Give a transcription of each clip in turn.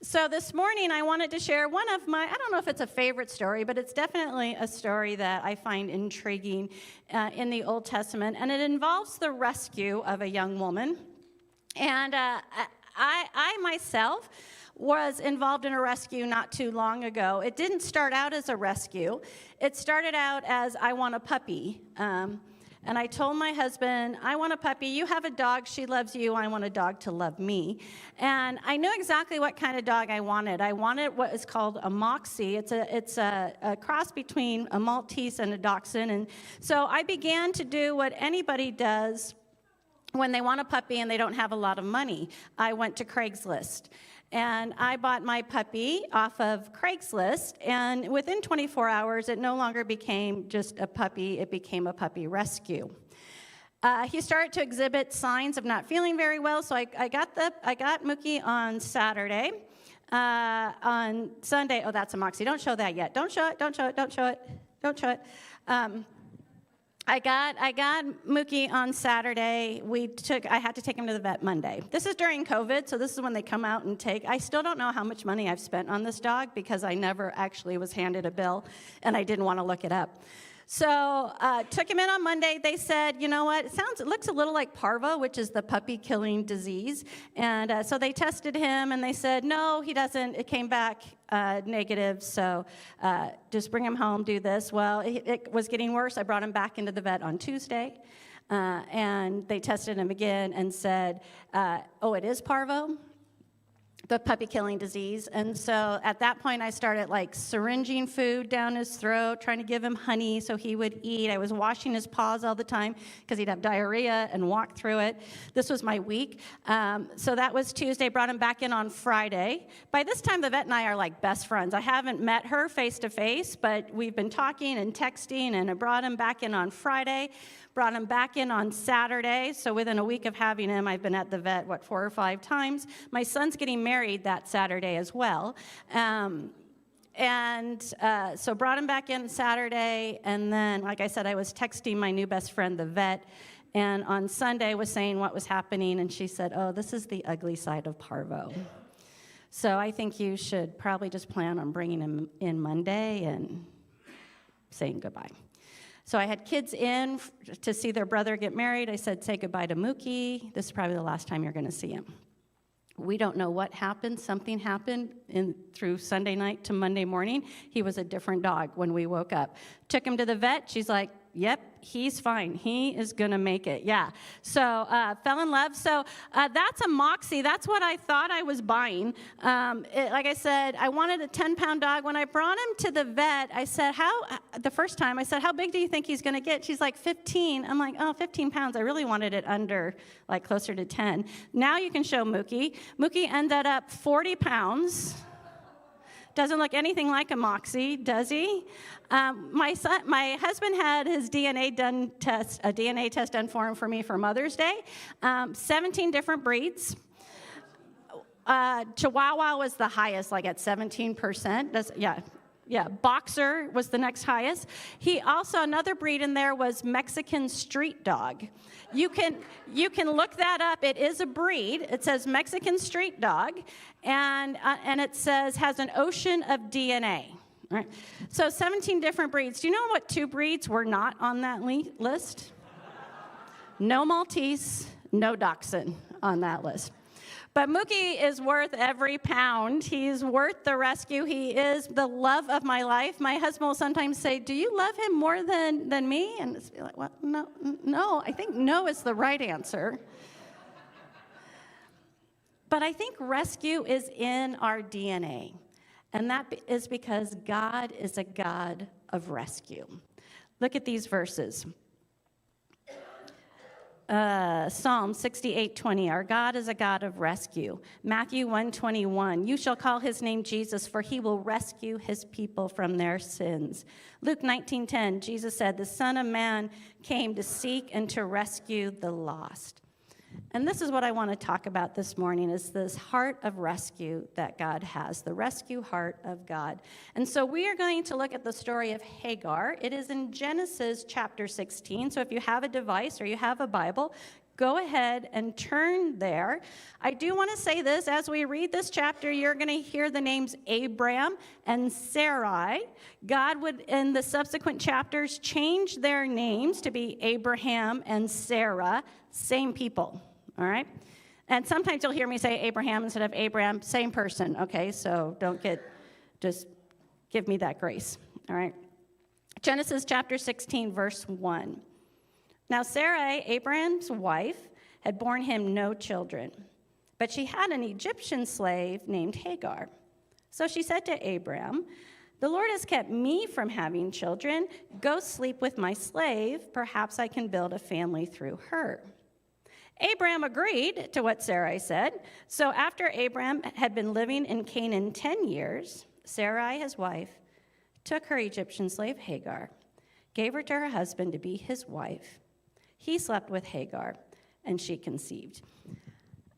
So this morning I wanted to share one of my, I don't know if it's a favorite story, but it's definitely a story that I find intriguing in the Old Testament, and it involves the rescue of a young woman. And I myself was involved in a rescue not too long ago. It didn't start out as a rescue. It started out as I want a puppy. And I told my husband, I want a puppy. You have a dog. She loves you. I want a dog to love me. And I knew exactly what kind of dog I wanted. I wanted what is called a Moxie. It's a cross between a Maltese and a Dachshund. And so I began to do what anybody does when they want a puppy and they don't have a lot of money. I went to Craigslist. And I bought my puppy off of Craigslist, and within 24 hours, it no longer became just a puppy, it became a puppy rescue. He started to exhibit signs of not feeling very well, so I got Mookie on Saturday. On Sunday, oh, that's a Moxie. Don't show that yet. Don't show it, don't show it, don't show it, don't show it. I got Mookie on Saturday. I had to take him to the vet Monday. This is during COVID, so this is when they come out and take. I still don't know how much money I've spent on this dog because I never actually was handed a bill, and I didn't want to look it up. So took him in on Monday. They said, you know what, it looks a little like parvo, which is the puppy-killing disease. And so they tested him, and they said, no, he doesn't. It came back negative, so just bring him home, do this. Well, it was getting worse. I brought him back into the vet on Tuesday, and they tested him again and said, oh, it is parvo, the puppy-killing disease. And so at that point, I started syringing food down his throat, trying to give him honey so he would eat. I was washing his paws all the time because he'd have diarrhea and walk through it. This was my week. So that was Tuesday. Brought him back in on Friday. By this time, the vet and I are like best friends. I haven't met her face-to-face, but we've been talking and texting, and I brought him back in on Friday. Brought him back in on Saturday, so within a week of having him, I've been at the vet, 4 or 5 times. My son's getting married that Saturday as well. So brought him back in Saturday, and then, like I said, I was texting my new best friend, the vet, and on Sunday was saying what was happening, and she said, oh, this is the ugly side of parvo. So I think you should probably just plan on bringing him in Monday and saying goodbye. So I had kids in to see their brother get married. I said, say goodbye to Mookie. This is probably the last time you're going to see him. We don't know what happened. Something happened through Sunday night to Monday morning. He was a different dog when we woke up. Took him to the vet. She's like, yep, he's fine. He is going to make it. Yeah. So fell in love. So that's a Moxie. That's what I thought I was buying. Like I said, I wanted a 10-pound dog. When I brought him to the vet, I said, the first time, I said, how big do you think he's going to get? She's like, 15. I'm like, oh, 15 pounds. I really wanted it under, closer to 10. Now you can show Mookie. Mookie ended up 40 pounds. Doesn't look anything like a Moxie, does he? My husband had his DNA test done for him for me for Mother's Day. 17 different breeds. Chihuahua was the highest, at 17%. Yeah, Boxer was the next highest. He also, another breed in there was Mexican street dog. You can look that up. It is a breed. It says Mexican street dog, and it says has an ocean of DNA. All right. So 17 different breeds. Do you know what 2 breeds were not on that list? No Maltese, no Dachshund on that list. But Mookie is worth every pound. He's worth the rescue. He is the love of my life. My husband will sometimes say, do you love him more than me? And it's like, well, no. I think no is the right answer. But I think rescue is in our DNA. And that is because God is a God of rescue. Look at these verses. Psalm 68:20, our God is a God of rescue. Matthew 1:21, you shall call his name Jesus, for he will rescue his people from their sins. Luke 19:10, Jesus said, the Son of Man came to seek and to rescue the lost. And this is what I want to talk about this morning, is this heart of rescue that God has, the rescue heart of God. And so we are going to look at the story of Hagar. It is in Genesis chapter 16. So if you have a device or you have a Bible, go ahead and turn there. I do want to say this. As we read this chapter, you're going to hear the names Abram and Sarai. God would, in the subsequent chapters, change their names to be Abraham and Sarah, same people, all right? And sometimes you'll hear me say Abraham instead of Abram, same person, okay? So just give me that grace, all right? Genesis chapter 16, verse 1. Now Sarai, Abraham's wife, had borne him no children, but she had an Egyptian slave named Hagar. So she said to Abram, "The Lord has kept me from having children. Go sleep with my slave. Perhaps I can build a family through her." Abram agreed to what Sarai said. So after Abram had been living in Canaan 10 years, Sarai, his wife, took her Egyptian slave Hagar, gave her to her husband to be his wife. He slept with Hagar, and she conceived.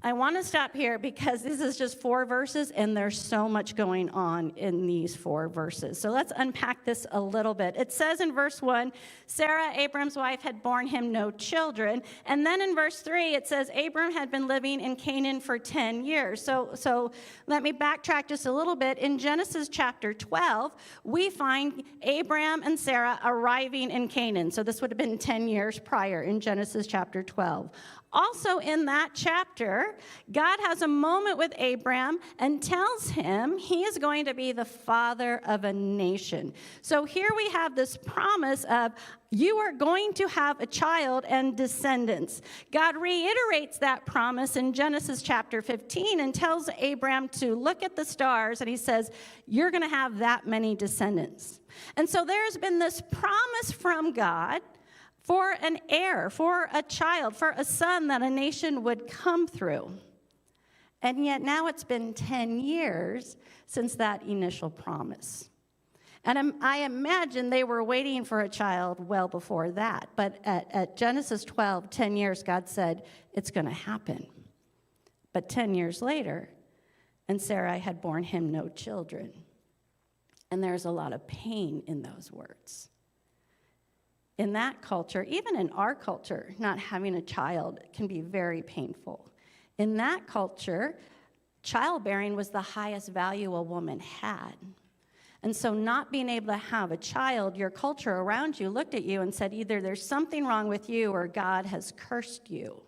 I want to stop here because this is just 4 verses, and there's so much going on in these 4 verses. So let's unpack this a little bit. It says in verse 1, Sarah, Abram's wife, had borne him no children. And then in verse 3, it says Abram had been living in Canaan for 10 years. So let me backtrack just a little bit. In Genesis chapter 12, we find Abram and Sarah arriving in Canaan. So this would have been 10 years prior in Genesis chapter 12. Also in that chapter, God has a moment with Abram and tells him he is going to be the father of a nation. So here we have this promise of you are going to have a child and descendants. God reiterates that promise in Genesis chapter 15 and tells Abram to look at the stars, and he says, you're going to have that many descendants. And so there's been this promise from God for an heir, for a child, for a son that a nation would come through. And yet now it's been 10 years since that initial promise. And I imagine they were waiting for a child well before that. But at Genesis 12, 10 years, God said, it's going to happen. But 10 years later, and Sarai had borne him no children. And there's a lot of pain in those words. In that culture, even in our culture, not having a child can be very painful. In that culture, childbearing was the highest value a woman had. And so not being able to have a child, your culture around you looked at you and said, either there's something wrong with you or God has cursed you.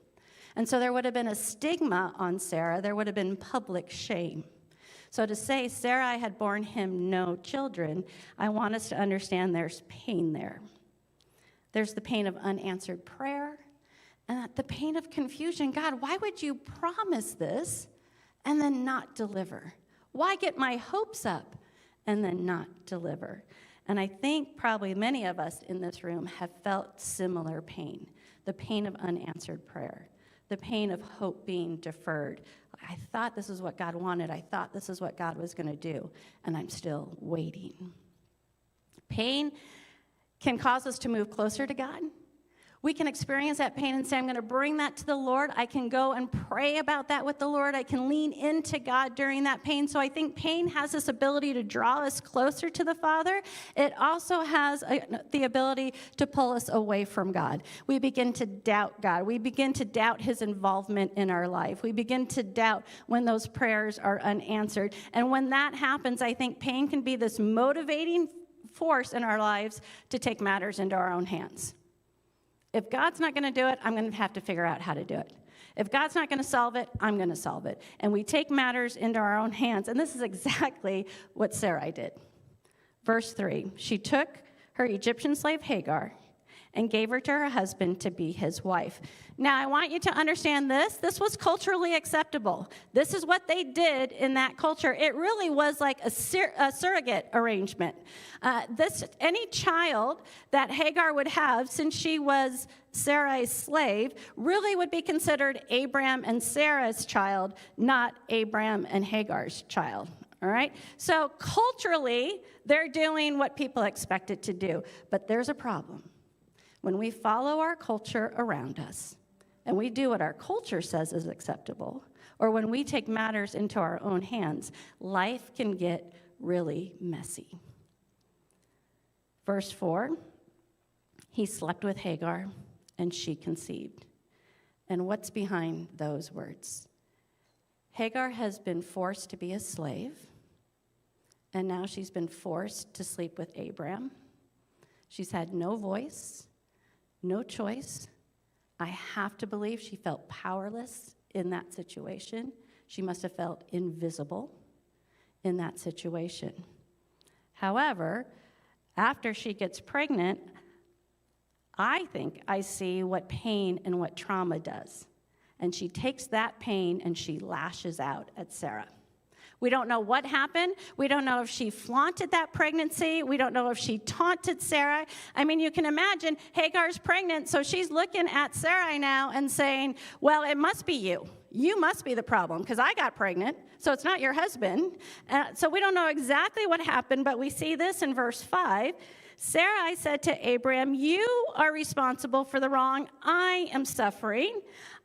And so there would have been a stigma on Sarah. There would have been public shame. So to say Sarai had borne him no children, I want us to understand there's pain there. There's the pain of unanswered prayer and the pain of confusion. God, why would you promise this and then not deliver? Why get my hopes up and then not deliver? And I think probably many of us in this room have felt similar pain, the pain of unanswered prayer, the pain of hope being deferred. I thought this is what God wanted. I thought this is what God was going to do, and I'm still waiting. Pain can cause us to move closer to God. We can experience that pain and say, I'm going to bring that to the Lord. I can go and pray about that with the Lord. I can lean into God during that pain. So I think pain has this ability to draw us closer to the Father. It also has the ability to pull us away from God. We begin to doubt God. We begin to doubt his involvement in our life. We begin to doubt when those prayers are unanswered. And when that happens, I think pain can be this motivating force in our lives to take matters into our own hands. If God's not going to do it, I'm going to have to figure out how to do it. If God's not going to solve it, I'm going to solve it. And we take matters into our own hands. And this is exactly what Sarai did. Verse 3, she took her Egyptian slave Hagar and gave her to her husband to be his wife. Now, I want you to understand this. This was culturally acceptable. This is what they did in that culture. It really was like a surrogate arrangement. Any child that Hagar would have, since she was Sarai's slave, really would be considered Abram and Sarah's child, not Abram and Hagar's child. All right? So culturally, they're doing what people expected to do. But there's a problem. When we follow our culture around us, and we do what our culture says is acceptable, or when we take matters into our own hands, life can get really messy. Verse 4, he slept with Hagar, and she conceived. And what's behind those words? Hagar has been forced to be a slave, and now she's been forced to sleep with Abram. She's had no voice, no choice. I have to believe she felt powerless in that situation. She must have felt invisible in that situation. However, after she gets pregnant, I think I see what pain and what trauma does. And she takes that pain and she lashes out at Sarah. We don't know what happened. We don't know if she flaunted that pregnancy. We don't know if she taunted Sarah. I mean, you can imagine Hagar's pregnant, so she's looking at Sarai now and saying, well, it must be you. You must be the problem because I got pregnant, so it's not your husband. So we don't know exactly what happened, but we see this in verse 5. Sarai said to Abram, you are responsible for the wrong I am suffering.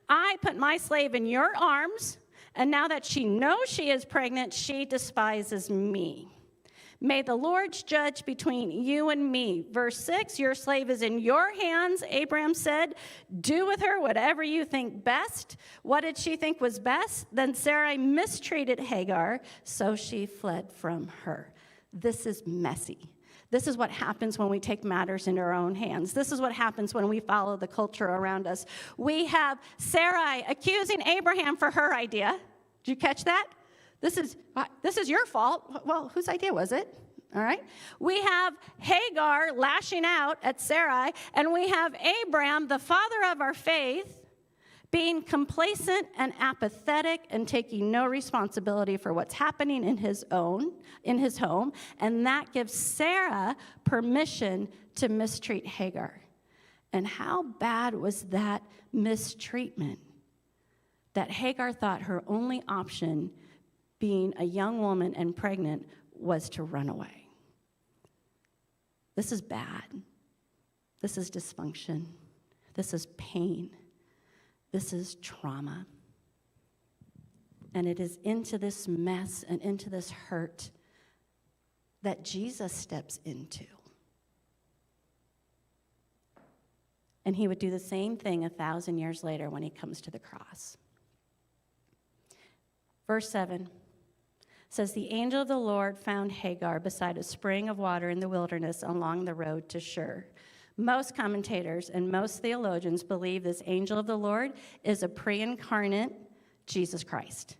I put my slave in your arms, and now that she knows she is pregnant, she despises me. May the Lord judge between you and me. Verse 6, your slave is in your hands, Abram said. Do with her whatever you think best. What did she think was best? Then Sarai mistreated Hagar, so she fled from her. This is messy. This is what happens when we take matters into our own hands. This is what happens when we follow the culture around us. We have Sarai accusing Abraham for her idea. Did you catch that? This is your fault. Well, whose idea was it? All right. We have Hagar lashing out at Sarai, and we have Abraham, the father of our faith, being complacent and apathetic and taking no responsibility for what's happening in his home, and that gives Sarah permission to mistreat Hagar. And how bad was that mistreatment? That Hagar thought her only option, being a young woman and pregnant, was to run away. This is bad. This is dysfunction. This is pain. This is trauma. And it is into this mess and into this hurt that Jesus steps into. And he would do the same thing 1,000 years later when he comes to the cross. Verse 7 says, the angel of the Lord found Hagar beside a spring of water in the wilderness along the road to Shur. Most commentators and most theologians believe this angel of the Lord is a pre-incarnate Jesus Christ.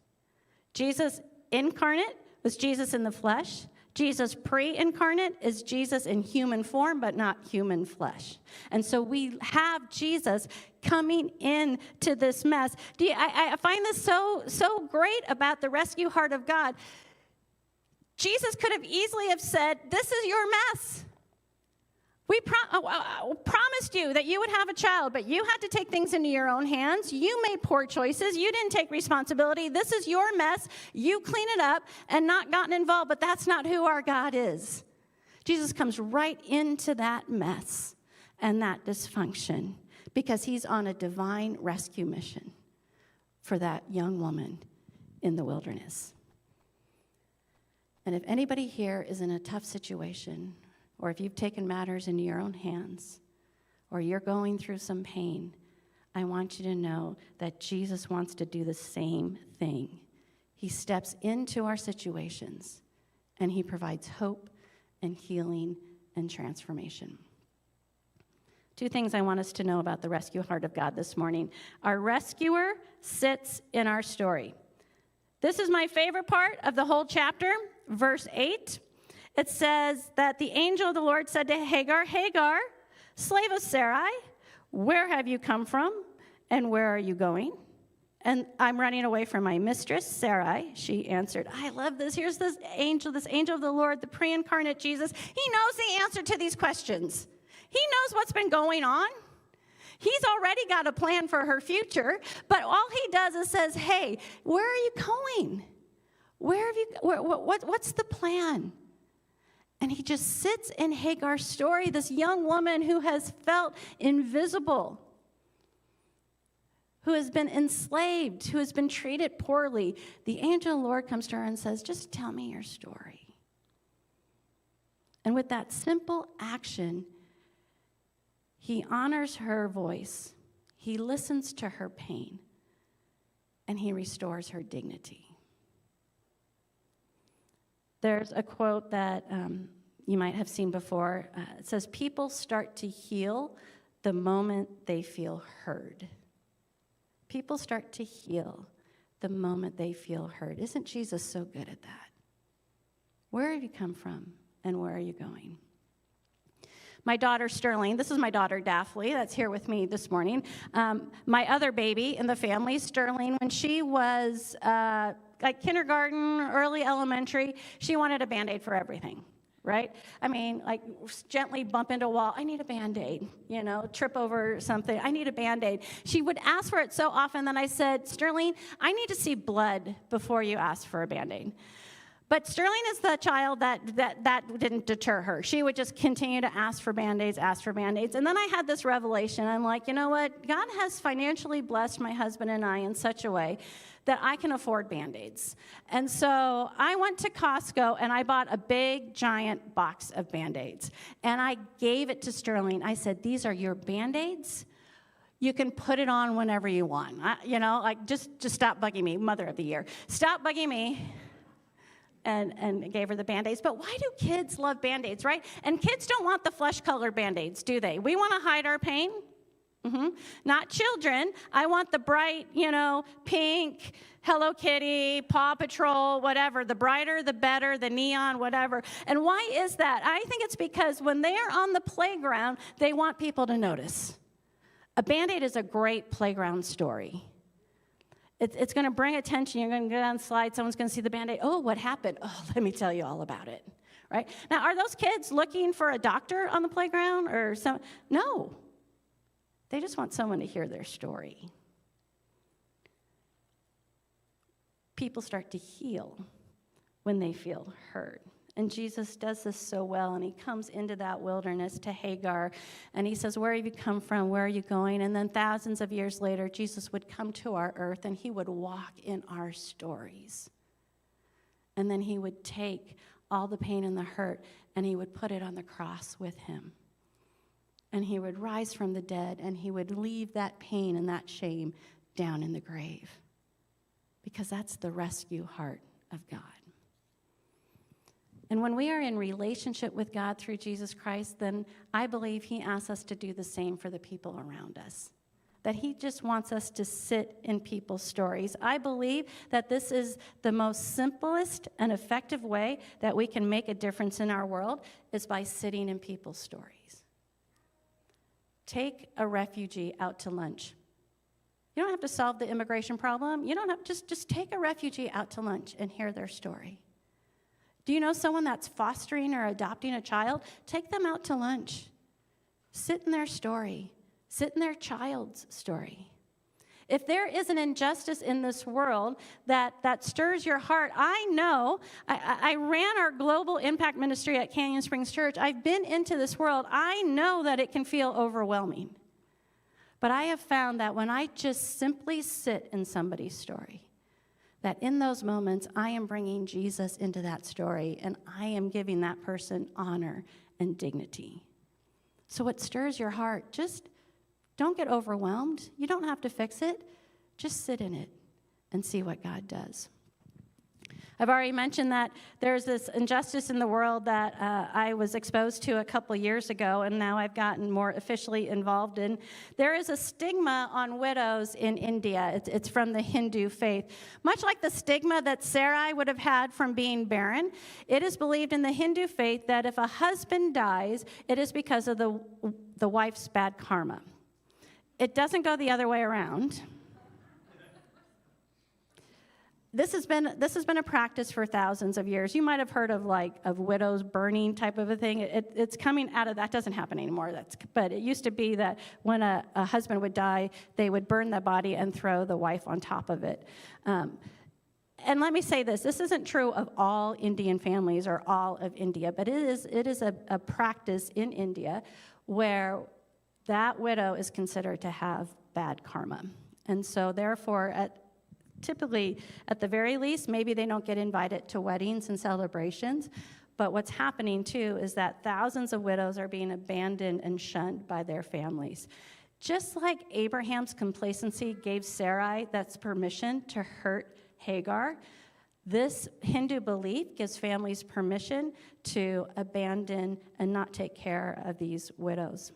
Jesus incarnate was Jesus in the flesh. Jesus pre-incarnate is Jesus in human form, but not human flesh. And so we have Jesus coming into this mess. I find this so great about the rescue heart of God. Jesus could have easily have said, this is your mess. We promised you that you would have a child, but you had to take things into your own hands. You made poor choices. You didn't take responsibility. This is your mess. You clean it up and not gotten involved, but that's not who our God is. Jesus comes right into that mess and that dysfunction because he's on a divine rescue mission for that young woman in the wilderness. And if anybody here is in a tough situation, or if you've taken matters into your own hands, or you're going through some pain, I want you to know that Jesus wants to do the same thing. He steps into our situations, and he provides hope and healing and transformation. Two things I want us to know about the rescue heart of God this morning. Our rescuer sits in our story. This is my favorite part of the whole chapter, verse 8. It says that the angel of the Lord said to Hagar, Hagar, slave of Sarai, where have you come from and where are you going? And I'm running away from my mistress, Sarai. She answered, I love this. Here's this angel of the Lord, the pre-incarnate Jesus. He knows the answer to these questions. He knows what's been going on. He's already got a plan for her future, but all he does is says, hey, where are you going? What's the plan? And he just sits in Hagar's story, this young woman who has felt invisible, who has been enslaved, who has been treated poorly. The angel of the Lord comes to her and says, just tell me your story. And with that simple action, he honors her voice. He listens to her pain, and he restores her dignity. There's a quote that you might have seen before. It says, people start to heal the moment they feel heard. People start to heal the moment they feel heard. Isn't Jesus so good at that? Where have you come from, and where are you going? My daughter, Sterling, this is my daughter, Daphne, that's here with me this morning. My other baby in the family, Sterling, when she was like kindergarten, early elementary, she wanted a Band-Aid for everything, right? I mean, like gently bump into a wall, I need a Band-Aid, trip over something, I need a Band-Aid. She would ask for it so often that I said, Sterling, I need to see blood before you ask for a Band-Aid. But Sterling is the child that didn't deter her. She would just continue to ask for Band-Aids. And then I had this revelation. I'm like, you know what? God has financially blessed my husband and I in such a way that I can afford Band-Aids. And so I went to Costco and I bought a big, giant box of Band-Aids. And I gave it to Sterling. I said, these are your Band-Aids. You can put it on whenever you want. Just stop bugging me, Mother of the Year. Stop bugging me. And gave her the Band-Aids. But why do kids love Band-Aids, right? And kids don't want the flesh-colored Band-Aids, do they? We want to hide our pain. Not children. I want the bright, pink, Hello Kitty, Paw Patrol, whatever. The brighter, the better, the neon, whatever. And why is that? I think it's because when they are on the playground, they want people to notice. A Band-Aid is a great playground story. It's going to bring attention. You're going to get on the slide. Someone's going to see the Band-Aid. Oh, what happened? Oh, let me tell you all about it, right? Now, are those kids looking for a doctor on the playground or some? No. They just want someone to hear their story. People start to heal when they feel heard. And Jesus does this so well, and he comes into that wilderness to Hagar, and he says, where have you come from? Where are you going? And then thousands of years later, Jesus would come to our earth, and he would walk in our stories. And then he would take all the pain and the hurt, and he would put it on the cross with him. And he would rise from the dead, and he would leave that pain and that shame down in the grave. Because that's the rescue heart of God. And when we are in relationship with God through Jesus Christ, then I believe he asks us to do the same for the people around us. That he just wants us to sit in people's stories. I believe that this is the most simplest and effective way that we can make a difference in our world is by sitting in people's stories. Take a refugee out to lunch. You don't have to solve the immigration problem. You don't have just take a refugee out to lunch and hear their story. Do you know someone that's fostering or adopting a child? Take them out to lunch. Sit in their story. Sit in their child's story. If there is an injustice in this world that stirs your heart, I know, I ran our global impact ministry at Canyon Springs Church. I've been into this world. I know that it can feel overwhelming. But I have found that when I just simply sit in somebody's story, that in those moments, I am bringing Jesus into that story, and I am giving that person honor and dignity. So what stirs your heart, just don't get overwhelmed. You don't have to fix it. Just sit in it and see what God does. I've already mentioned that there's this injustice in the world that I was exposed to a couple years ago, and now I've gotten more officially involved in. There is a stigma on widows in India. It's from the Hindu faith. Much like the stigma that Sarai would have had from being barren, it is believed in the Hindu faith that if a husband dies, it is because of the wife's bad karma. It doesn't go the other way around. This has been a practice for thousands of years. You might have heard of widows burning type of a thing. It's coming out of that. Doesn't happen anymore. But it used to be that when a husband would die, they would burn the body and throw the wife on top of it. And let me say this isn't true of all Indian families or all of India, but it is a practice in India where that widow is considered to have bad karma. And so therefore, typically, at the very least, maybe they don't get invited to weddings and celebrations. But what's happening, too, is that thousands of widows are being abandoned and shunned by their families. Just like Abraham's complacency gave Sarai that's permission to hurt Hagar, this Hindu belief gives families permission to abandon and not take care of these widows.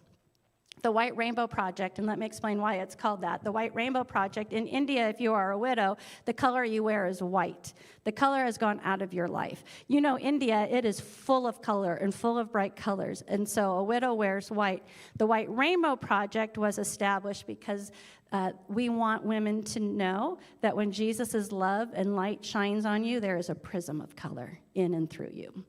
The White Rainbow Project, and let me explain why it's called that. The White Rainbow Project, in India, if you are a widow, the color you wear is white. The color has gone out of your life. You know, India, it is full of color and full of bright colors, and so a widow wears white. The White Rainbow Project was established because we want women to know that when Jesus' love and light shines on you, there is a prism of color in and through you.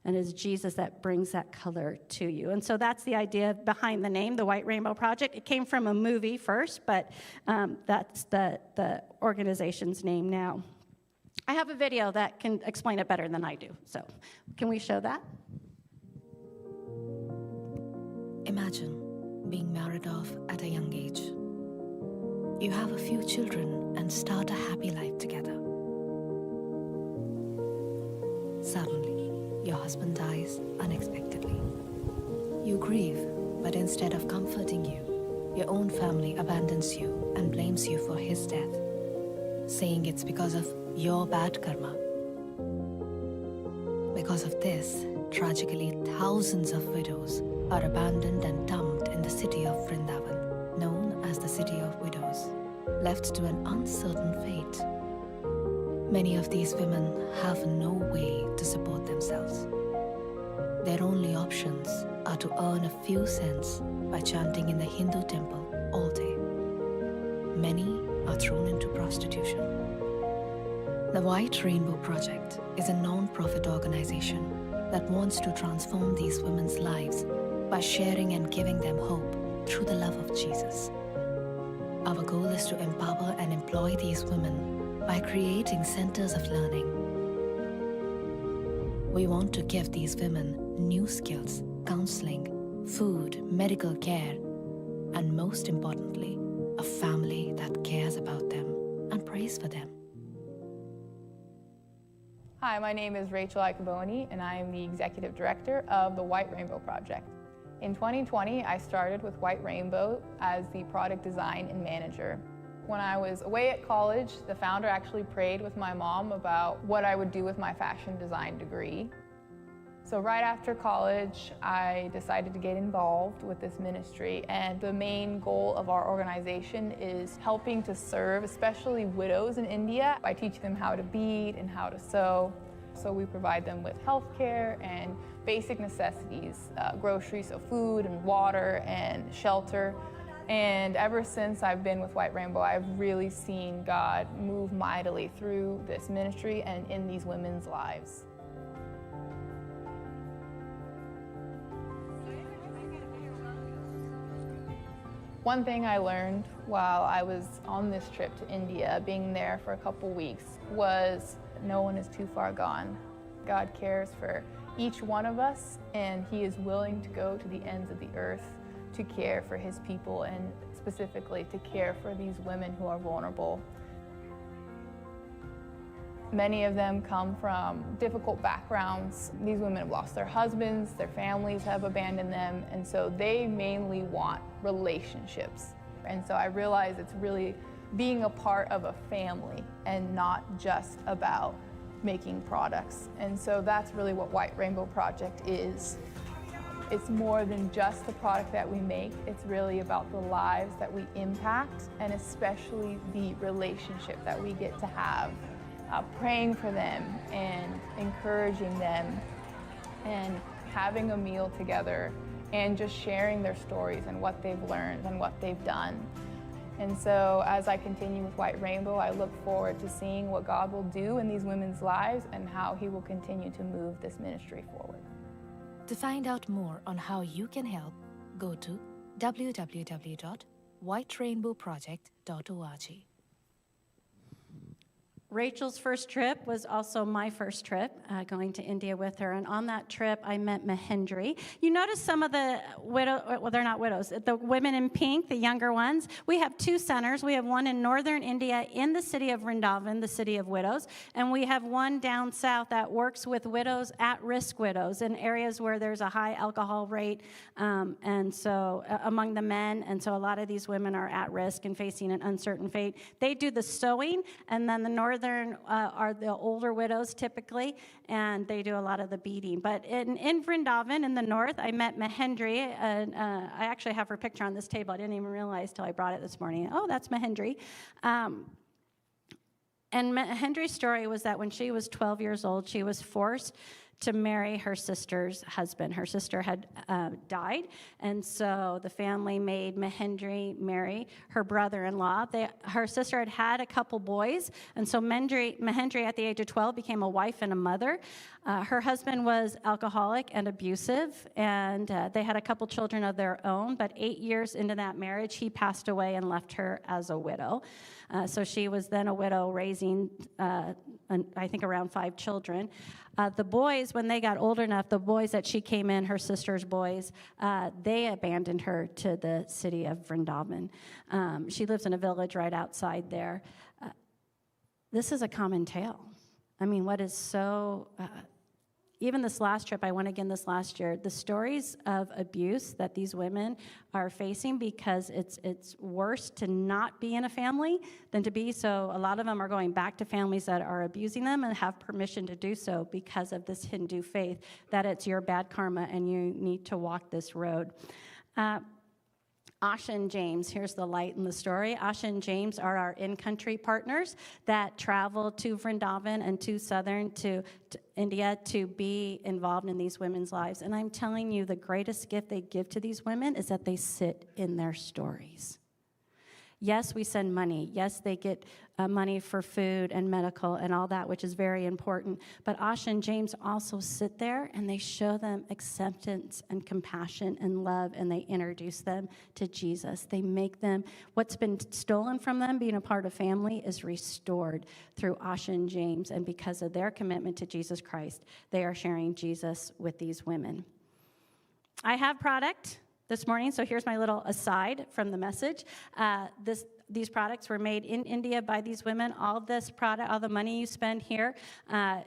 And it's Jesus that brings that color to you. And so that's the idea behind the name, the White Rainbow Project. It came from a movie first, but that's the organization's name now. I have a video that can explain it better than I do. So can we show that? Imagine being married off at a young age. You have a few children and start a happy life together. Suddenly, your husband dies unexpectedly. You grieve, but instead of comforting you, your own family abandons you and blames you for his death, saying it's because of your bad karma. Because of this, tragically, thousands of widows are abandoned and dumped in the city of Vrindavan, known as the City of Widows, left to an uncertain fate. Many of these women have no way to support themselves. Their only options are to earn a few cents by chanting in the Hindu temple all day. Many are thrown into prostitution. The White Rainbow Project is a non-profit organization that wants to transform these women's lives by sharing and giving them hope through the love of Jesus. Our goal is to empower and employ these women by creating centers of learning. We want to give these women new skills, counseling, food, medical care, and most importantly, a family that cares about them and prays for them. Hi, my name is Rachel Icaboni, and I am the Executive Director of the White Rainbow Project. In 2020, I started with White Rainbow as the product design and manager. When I was away at college, the founder actually prayed with my mom about what I would do with my fashion design degree. So right after college, I decided to get involved with this ministry, and the main goal of our organization is helping to serve, especially widows in India, by teaching them how to bead and how to sew. So we provide them with health care and basic necessities, groceries, so food and water and shelter. And ever since I've been with White Rainbow, I've really seen God move mightily through this ministry and in these women's lives. One thing I learned while I was on this trip to India, being there for a couple weeks, was no one is too far gone. God cares for each one of us, and He is willing to go to the ends of the earth to care for His people, and specifically to care for these women who are vulnerable. Many of them come from difficult backgrounds. These women have lost their husbands, their families have abandoned them, and so they mainly want relationships. And so I realize it's really being a part of a family and not just about making products. And so that's really what White Rainbow Project is. It's more than just the product that we make. It's really about the lives that we impact, and especially the relationship that we get to have. Praying for them and encouraging them and having a meal together and just sharing their stories and what they've learned and what they've done. And so as I continue with White Rainbow, I look forward to seeing what God will do in these women's lives and how He will continue to move this ministry forward. To find out more on how you can help, go to www.whiterainbowproject.org. Rachel's first trip was also my first trip, going to India with her. And on that trip, I met Mahendri. You notice some of the they're not widows, the women in pink, the younger ones. We have two centers. We have one in northern India in the city of Vrindavan, the city of widows. And we have one down south that works with widows, at-risk widows, in areas where there's a high alcohol rate and so among the men. And so a lot of these women are at risk and facing an uncertain fate. They do the sewing, and then the northern are the older widows typically, and they do a lot of the beading. But in Vrindavan, in the north, I met Mahendri, and I actually have her picture on this table. I didn't even realize till I brought it this morning. Oh, that's Mahendri. And Mahendri's story was that when she was 12 years old, she was forced to marry her sister's husband. Her sister had died, and so the family made Mahendri marry her brother-in-law. Her sister had had a couple boys, and so Mahendri, at the age of 12, became a wife and a mother. Her husband was alcoholic and abusive, and they had a couple children of their own, but 8 years into that marriage, he passed away and left her as a widow. So she was then a widow raising, I think, around 5 children. The boys, when they got old enough, the boys that she came in, her sister's boys, they abandoned her to the city of Vrindavan. She lives in a village right outside there. This is a common tale. I mean, what is so... even this last trip, I went again this last year, the stories of abuse that these women are facing, because it's worse to not be in a family than to be. So a lot of them are going back to families that are abusing them and have permission to do so because of this Hindu faith, that it's your bad karma and you need to walk this road. Asha and James, here's the light in the story. Asha and James are our in-country partners that travel to Vrindavan and to southern, to India, to be involved in these women's lives. And I'm telling you, the greatest gift they give to these women is that they sit in their stories. Yes, we send money. Yes, they get money for food and medical and all that, which is very important. But Asha and James also sit there and they show them acceptance and compassion and love, and they introduce them to Jesus. They make them, what's been stolen from them, being a part of family, is restored through Asha and James. And because of their commitment to Jesus Christ, they are sharing Jesus with these women. I have product this morning, so here's my little aside from the message. These products were made in India by these women. All this product, all the money you spend here,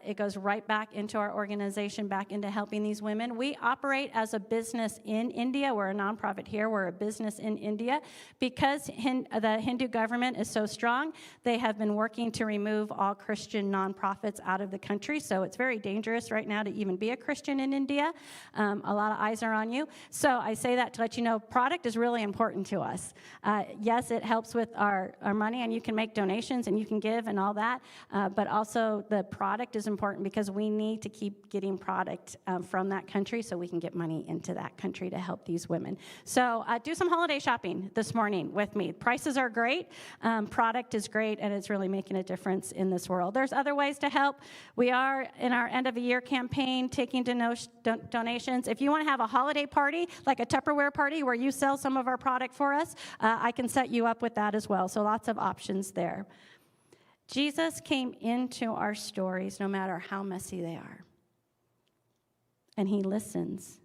it goes right back into our organization, back into helping these women. We operate as a business in India. We're a nonprofit here. We're a business in India. Because the Hindu government is so strong, they have been working to remove all Christian nonprofits out of the country. So it's very dangerous right now to even be a Christian in India. A lot of eyes are on you. So I say that to let you know, product is really important to us. Yes, it helps with our money, and you can make donations and you can give and all that, but also the product is important because we need to keep getting product from that country so we can get money into that country to help these women. So do some holiday shopping this morning with me. Prices are great, product is great, and it's really making a difference in this world. There's other ways to help. We are in our end of the year campaign taking donations. If you want to have a holiday party, like a Tupperware party where you sell some of our product for us, I can set you up with that as well. So lots of options there. Jesus came into our stories no matter how messy they are. And he listens.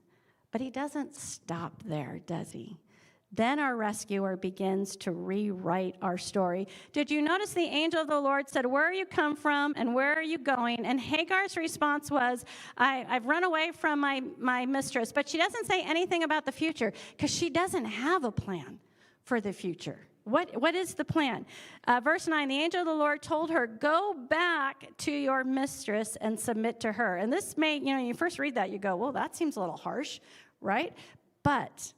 But he doesn't stop there, does he? Then our rescuer begins to rewrite our story. Did you notice the angel of the Lord said, "Where are you come from and where are you going?" And Hagar's response was, I've run away from my mistress. But she doesn't say anything about the future because she doesn't have a plan for the future. What is the plan? Verse 9, the angel of the Lord told her, "Go back to your mistress and submit to her." And this may, you first read that, you go, well, that seems a little harsh, right? But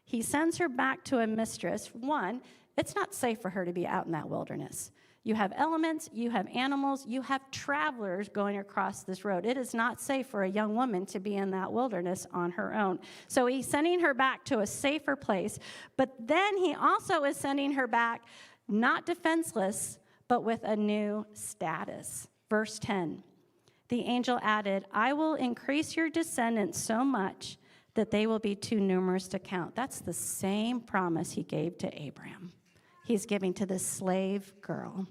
he sends her back to a mistress. One, it's not safe for her to be out in that wilderness. You have elements, you have animals, you have travelers going across this road. It is not safe for a young woman to be in that wilderness on her own. So he's sending her back to a safer place, but then he also is sending her back not defenseless, but with a new status. Verse 10, the angel added, "I will increase your descendants so much that they will be too numerous to count." That's the same promise he gave to Abraham. He's giving to this slave girl.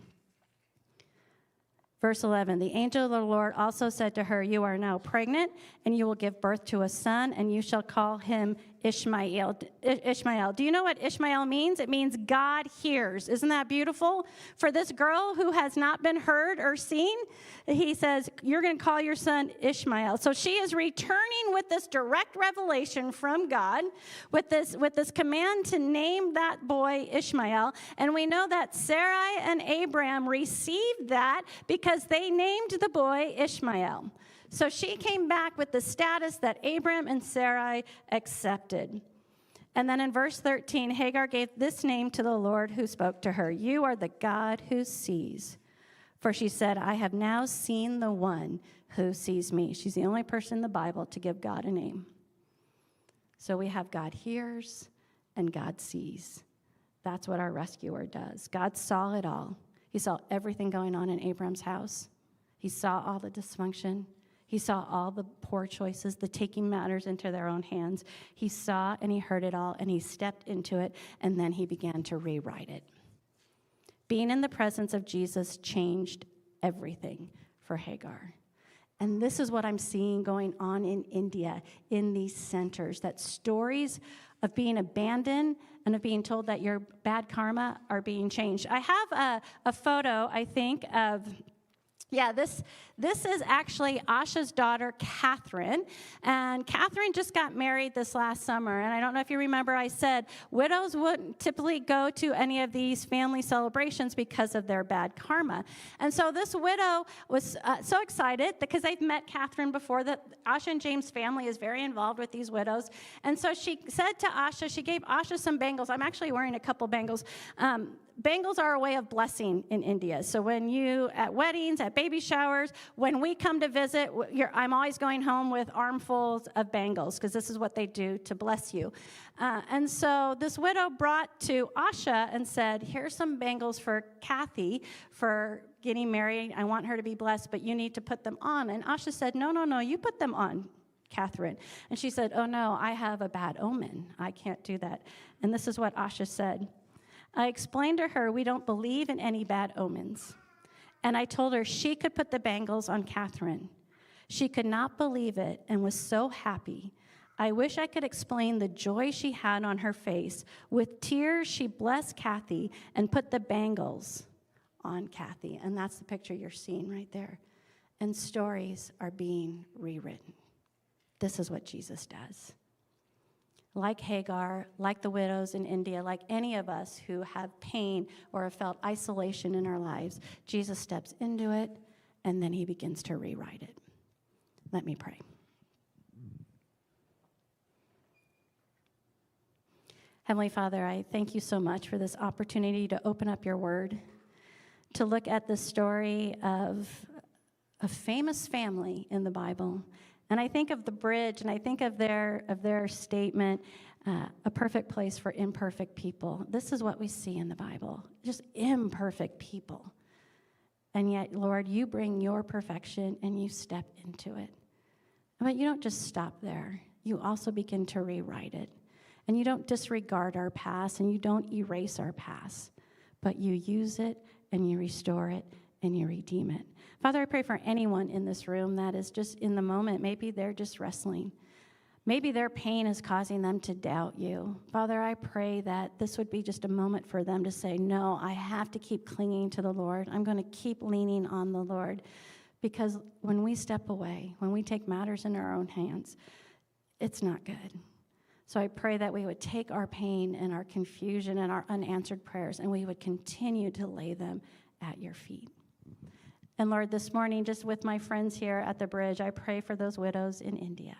Verse 11, the angel of the Lord also said to her, you are now pregnant, and you will give birth to a son, and you shall call him Ishmael. Ishmael. Do you know what Ishmael means? It means God hears. Isn't that beautiful? For this girl who has not been heard or seen, he says, you're going to call your son Ishmael. So she is returning with this direct revelation from God, with this command to name that boy Ishmael. And we know that Sarai and Abraham received that because they named the boy Ishmael. So she came back with the status that Abraham and Sarai accepted. And then in verse 13, Hagar gave this name to the Lord who spoke to her. You are the God who sees. For she said, I have now seen the one who sees me. She's the only person in the Bible to give God a name. So we have God hears and God sees. That's what our rescuer does. God saw it all. He saw everything going on in Abraham's house. He saw all the dysfunction. He saw all the poor choices, the taking matters into their own hands. He saw and he heard it all, and he stepped into it, and then he began to rewrite it. Being in the presence of Jesus changed everything for Hagar. And this is what I'm seeing going on in India, in these centers, that stories of being abandoned and of being told that your bad karma are being changed. I have a photo, I think, of... Yeah, this is actually Asha's daughter, Catherine. And Catherine just got married this last summer. And I don't know if you remember, I said widows wouldn't typically go to any of these family celebrations because of their bad karma. And so this widow was so excited because they've met Catherine before, that Asha and James' family is very involved with these widows. And so she said to Asha, she gave Asha some bangles. I'm actually wearing a couple bangles. Bangles are a way of blessing in India. So when you, at weddings, at baby showers, when we come to visit, I'm always going home with armfuls of bangles because this is what they do to bless you. And so this widow brought to Asha and said, here's some bangles for Kathy for getting married. I want her to be blessed, but you need to put them on. And Asha said, no, you put them on, Catherine. And she said, oh no, I have a bad omen. I can't do that. And this is what Asha said. I explained to her we don't believe in any bad omens. And I told her she could put the bangles on Catherine. She could not believe it and was so happy. I wish I could explain the joy she had on her face. With tears, she blessed Kathy and put the bangles on Kathy. And that's the picture you're seeing right there. And stories are being rewritten. This is what Jesus does. Like Hagar, like the widows in India, like any of us who have pain or have felt isolation in our lives, Jesus steps into it, and then he begins to rewrite it. Let me pray. Heavenly Father, I thank you so much for this opportunity to open up your word, to look at the story of a famous family in the Bible. And I think of the bridge, and I think of their statement, a perfect place for imperfect people. This is what we see in the Bible, just imperfect people. And yet, Lord, you bring your perfection and you step into it. But you don't just stop there. You also begin to rewrite it. And you don't disregard our past, and you don't erase our past, but you use it and you restore it and you redeem it. Father, I pray for anyone in this room that is just in the moment. Maybe they're just wrestling. Maybe their pain is causing them to doubt you. Father, I pray that this would be just a moment for them to say, no, I have to keep clinging to the Lord. I'm going to keep leaning on the Lord. Because when we step away, when we take matters in our own hands, it's not good. So I pray that we would take our pain and our confusion and our unanswered prayers, and we would continue to lay them at your feet. And Lord, this morning, just with my friends here at the bridge, I pray for those widows in India.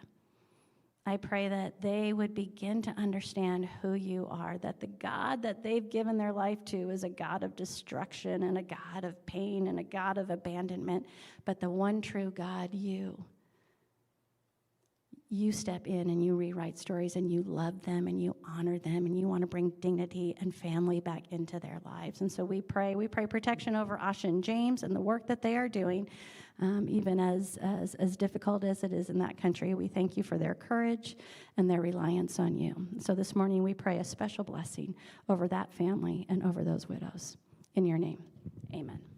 I pray that they would begin to understand who you are, that the God that they've given their life to is a God of destruction and a God of pain and a God of abandonment, but the one true God, you step in and you rewrite stories and you love them and you honor them and you want to bring dignity and family back into their lives. And so we pray protection over Asha and James and the work that they are doing, even as difficult as it is in that country. We thank you for their courage and their reliance on you. So this morning we pray a special blessing over that family and over those widows. In your name, amen.